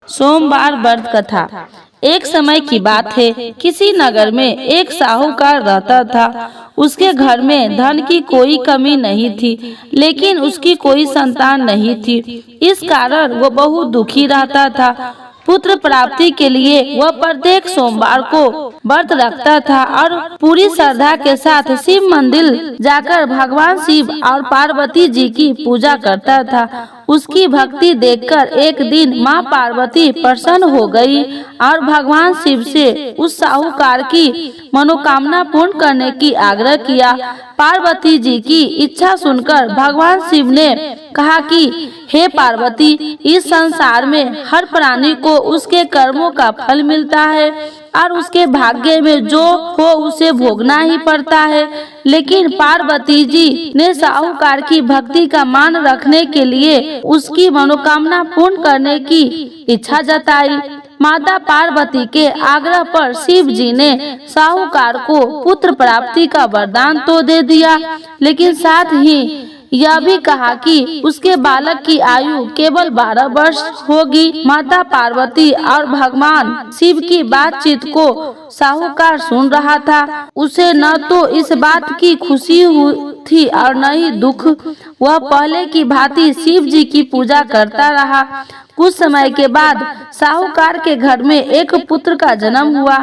सोमवार व्रत कथा। एक समय की बात है, किसी नगर में एक साहूकार रहता था। उसके घर में धन की कोई कमी नहीं थी, लेकिन उसकी कोई संतान नहीं थी। इस कारण वो बहुत दुखी रहता था। पुत्र प्राप्ति के लिए वह प्रत्येक सोमवार को व्रत रखता था और पूरी श्रद्धा के साथ शिव मंदिर जाकर भगवान शिव और पार्वती जी की पूजा करता था। उसकी भक्ति देखकर एक दिन माँ पार्वती प्रसन्न हो गई और भगवान शिव से उस साहूकार की मनोकामना पूर्ण करने की आग्रह किया। पार्वती जी की इच्छा सुनकर भगवान शिव ने कहा कि हे पार्वती, इस संसार में हर प्राणी को उसके कर्मों का फल मिलता है और उसके भाग्य में जो हो उसे भोगना ही पड़ता है। लेकिन पार्वती जी ने साहूकार की भक्ति का मान रखने के लिए उसकी मनोकामना पूर्ण करने की इच्छा जताई। माता पार्वती के आग्रह पर शिव जी ने साहूकार को पुत्र प्राप्ति का वरदान तो दे दिया, लेकिन साथ ही यह भी कहा कि उसके बालक की आयु केवल 12 वर्ष होगी। माता पार्वती और भगवान शिव की बातचीत को साहूकार सुन रहा था। उसे न तो इस बात की खुशी थी और न ही दुख। वह पहले की भांति शिव जी की पूजा करता रहा। कुछ समय के बाद साहूकार के घर में एक पुत्र का जन्म हुआ।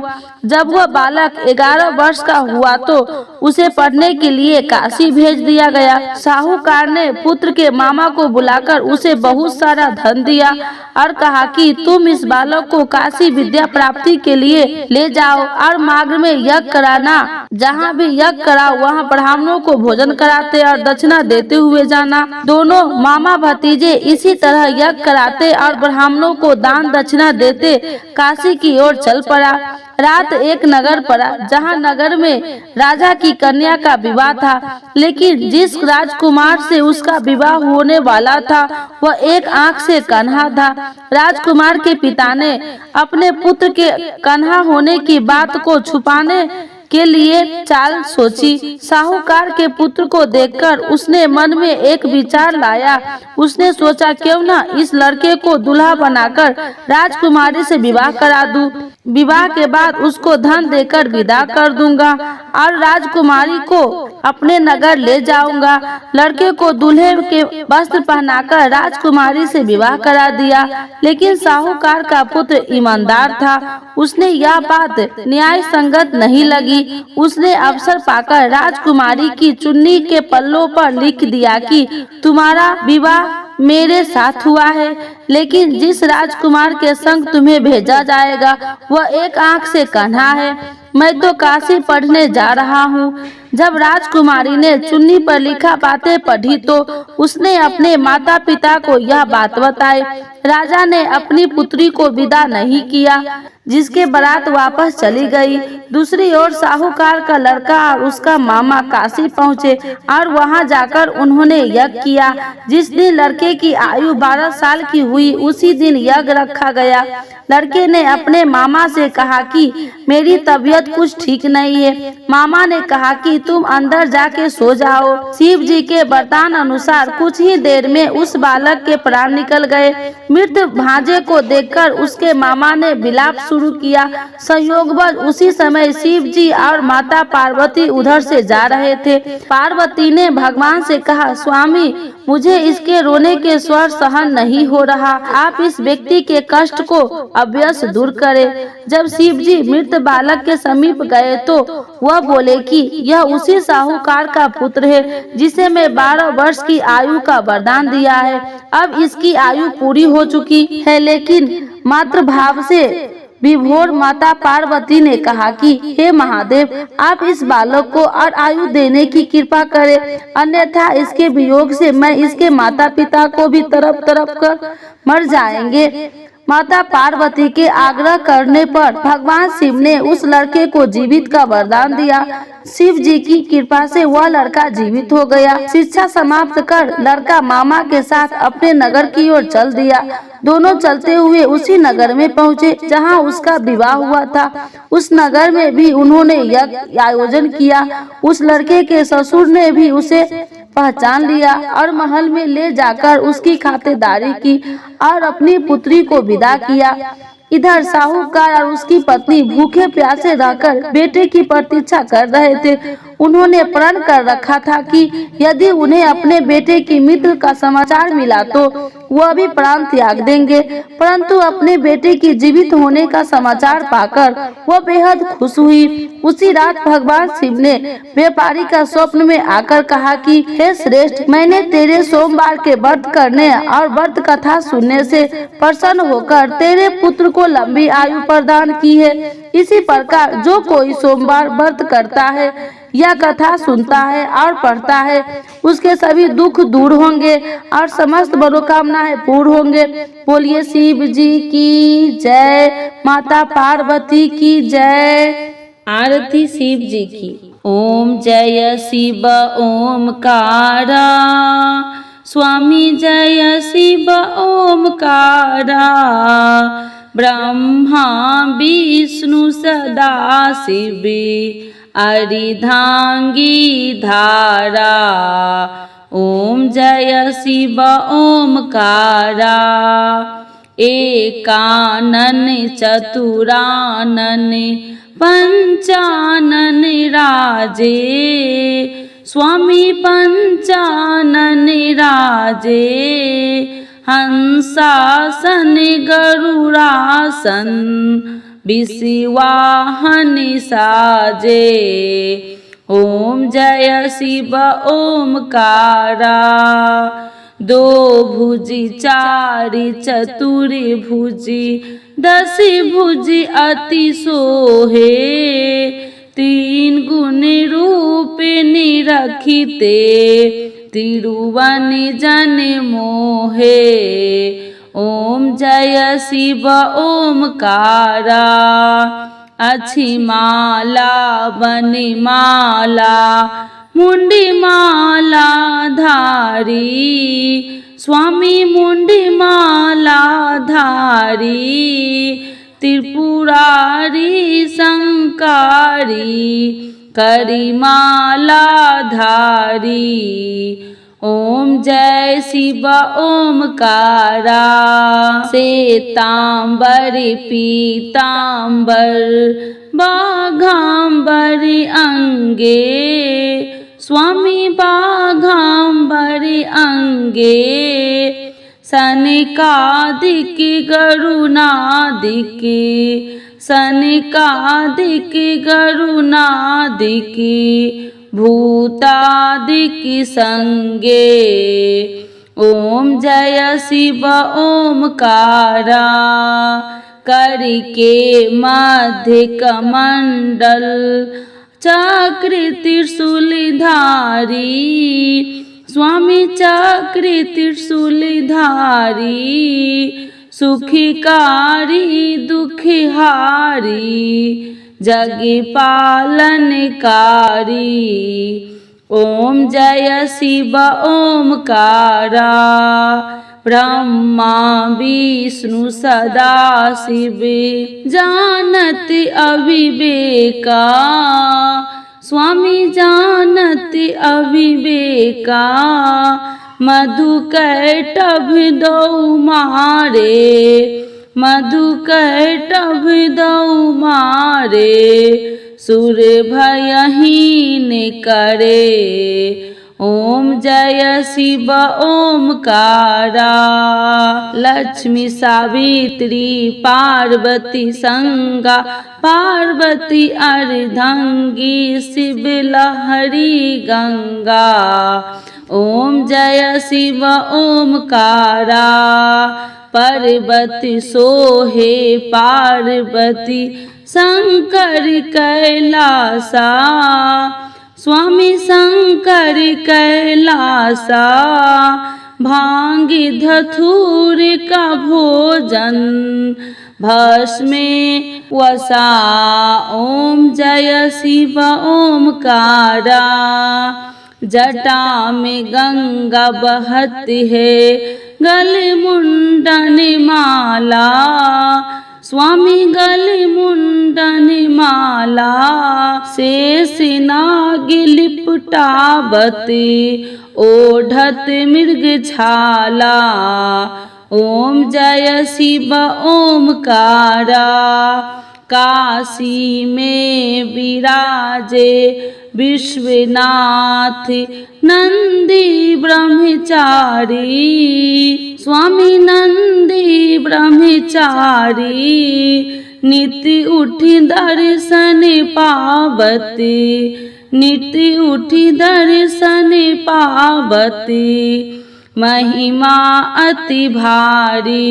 जब वह बालक 11 वर्ष का हुआ तो उसे पढ़ने के लिए काशी भेज दिया गया। साहूकार ने पुत्र के मामा को बुलाकर उसे बहुत सारा धन दिया और कहा कि तुम इस बालक को काशी विद्या प्राप्ति के लिए ले जाओ और मार्ग में यज्ञ कराना। जहाँ भी यज्ञ कराओ वहाँ ब्राह्मणों को भोजन कराते और दक्षिणा देते हुए जाना। दोनों मामा भतीजे इसी तरह यज्ञ कराते और ब्राह्मणों को दान दक्षिणा देते काशी की ओर चल पड़ा। रात एक नगर पड़ा, जहाँ नगर में राजा की कन्या का विवाह था, लेकिन जिस राजकुमार से उसका विवाह होने वाला था वह एक आंख से कन्हा था। राजकुमार के पिता ने अपने पुत्र के कन्हा होने की बात को छुपाने के लिए चाल सोची। साहूकार के पुत्र को देखकर उसने मन में एक विचार लाया। उसने सोचा, क्यों न इस लड़के को दूल्हा बनाकर राजकुमारी से विवाह करा दूं। विवाह के बाद उसको धन देकर विदा कर दूंगा और राजकुमारी को अपने नगर ले जाऊंगा। लड़के को दूल्हे के वस्त्र पहनाकर राजकुमारी से विवाह करा दिया, लेकिन साहूकार का पुत्र ईमानदार था। उसने यह बात न्याय संगत नहीं लगी। उसने अवसर पाकर राजकुमारी की चुन्नी के पल्लों पर लिख दिया कि तुम्हारा विवाह मेरे साथ हुआ है, लेकिन जिस राजकुमार के संग तुम्हें भेजा जाएगा वह एक आंख से कन्हा है। मैं तो काशी पढ़ने जा रहा हूँ। जब राजकुमारी ने चुन्नी पर लिखा बातें पढ़ी तो उसने अपने माता पिता को यह बात बताई। राजा ने अपनी पुत्री को विदा नहीं किया, जिसके बारात वापस चली गई। दूसरी ओर साहूकार का लड़का और उसका मामा काशी पहुँचे और वहां जाकर उन्होंने यज्ञ किया। जिस दिन लड़के की आयु 12 साल की हुई उसी दिन यज्ञ रखा गया। लड़के ने अपने मामा से कहा कि मेरी तबीयत कुछ ठीक नहीं है। मामा ने कहा कि तुम अंदर जाके सो जाओ। शिव जी के वरदान अनुसार कुछ ही देर में उस बालक के प्राण निकल गए। मृत भांजे को देखकर उसके मामा ने विलाप शुरू किया। संयोगवश उसी समय शिव जी और माता पार्वती उधर से जा रहे थे। पार्वती ने भगवान से कहा, स्वामी, मुझे इसके रोने के स्वर सहन नहीं हो रहा। आप इस व्यक्ति के कष्ट को अवश्य दूर करें। जब शिव जी मृत बालक के समीप गए तो वह बोले कि यह उसी साहूकार का पुत्र है जिसे मैं 12 वर्ष की आयु का वरदान दिया है। अब इसकी आयु पूरी हो चुकी है, लेकिन मातृ भाव से विभोर माता पार्वती ने कहा कि हे महादेव, आप इस बालक को और आयु देने की कृपा करें, अन्यथा इसके वियोग से मैं इसके माता पिता को भी तड़प तड़प कर मर जाएंगे। माता पार्वती के आग्रह करने पर भगवान शिव ने उस लड़के को जीवित का वरदान दिया। शिव जी की कृपा से वह लड़का जीवित हो गया। शिक्षा समाप्त कर लड़का मामा के साथ अपने नगर की ओर चल दिया। दोनों चलते हुए उसी नगर में पहुँचे जहाँ उसका विवाह हुआ था। उस नगर में भी उन्होंने यज्ञ आयोजन किया। उस लड़के के ससुर ने भी उसे पहचान लिया और महल में ले जाकर उसकी खातिरदारी की और अपनी पुत्री को विदा किया। इधर साहूकार और उसकी पत्नी भूखे प्यासे रहकर बेटे की प्रतीक्षा कर रहे थे। उन्होंने प्रण कर रखा था कि यदि उन्हें अपने बेटे की मित्र का समाचार मिला तो वह भी प्राण त्याग देंगे, परंतु अपने बेटे की जीवित होने का समाचार पाकर वह बेहद खुश हुई। उसी रात भगवान शिव ने व्यापारी का स्वप्न में आकर कहा कि हे श्रेष्ठ, मैंने तेरे सोमवार के व्रत करने और व्रत कथा सुनने से प्रसन्न होकर तेरे पुत्र को लंबी आयु प्रदान की है। इसी प्रकार जो कोई सोमवार व्रत करता है या कथा सुनता है और पढ़ता है, उसके सभी दुख दूर होंगे और समस्त मनोकामनाएं पूर्ण होंगे। बोलिए शिव जी की जय, माता पार्वती की जय। आरती शिव जी की। ओम जय शिव ओमकारा, स्वामी जय शिव ओमकारा, ब्रह्मा विष्णु सदा शिव अर्धांगी धारा। ओम जय शिव ओमकारा, एकानन चतुरानन पंचानन राजे, स्वामी पंचानन राजे, हंसासन गरुड़ासन विषवाहन साजे। ओम जय शिव ओमकारा, दो भुजी चारि चतुर भुजी, दस भुजी अति सोहे, तीन गुण रूप निरखिते, तिरुवन जन मोहे। ओम जय शिव ओमकारा, अच्छी माला बनी माला, मुंडी माला धारी, स्वामी मुंडी माला धारी, त्रिपुरारी संकारी, करी माला धारी। ओम जय शिव ओमकारा, श्वेतांबर पीतांबर बाघांबर अंगे, स्वामी बाघांबर अंगे, सनकादिक गरुनादिक, सनकादिक गरुनादिक, भूतादिक संगे। ओम जय शिव ओमकारा, करके मध्य कमंडल, चक्र त्रिशूलधारी, स्वामी चक्र त्रिशूलधारी, सुखकारी दुखहारी, जग पालनकारी। ओम जय शिव ओमकारा, ब्रह्मा विष्णु सदा शिव जानत अविवेका, स्वामी जानत अविवेका, मधु कैटभ दौ मारे, मधु कैटभ दौ मारे, सुर भयहीन करे। ओम जय शिव ओमकारा, लक्ष्मी सावित्री पार्वती संगा, पार्वती अर्धांगी, शिव लहरी गंगा। ओम जय शिव ओमकारा, पर्वती सोहे पार्वती, शंकर कैलासा, स्वामी शंकर कैलासा, भांगी धतूर का भोजन भस्मे वसा। ओम जय शिव ओमकारा, जटा में गंगा बहती है, गल मुंडन माला, स्वामी गले मुंडन माला, शेष नाग लिपटावत, ओढ़त मृग छाला। ओम जय शिव ओमकारा, काशी में विराजे विश्वनाथ नंदी ब्रह्मचारी। स्वामी नंदी ब्रह्मचारी, नित्य उठी दर्शन पावत, नित्य उठी दर्शन पावत। महिमा अति भारी,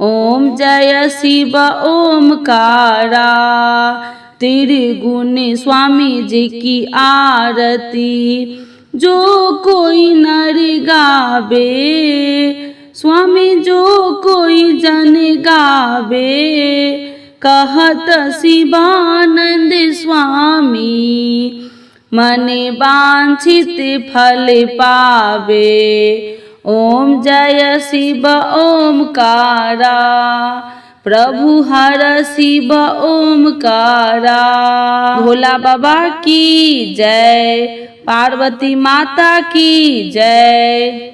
ओम जय शिव ओमकारा। त्रिगुण स्वामी जी की आरती, जो कोई नर गावे, स्वामी जो कोई जन गावे। कहत शिवानंद स्वामी, मन वांछित फल पावे। ओम जय शिव ओमकारा, प्रभु हर शिव ओमकारा। भोला बाबा की जय, पार्वती माता की जय।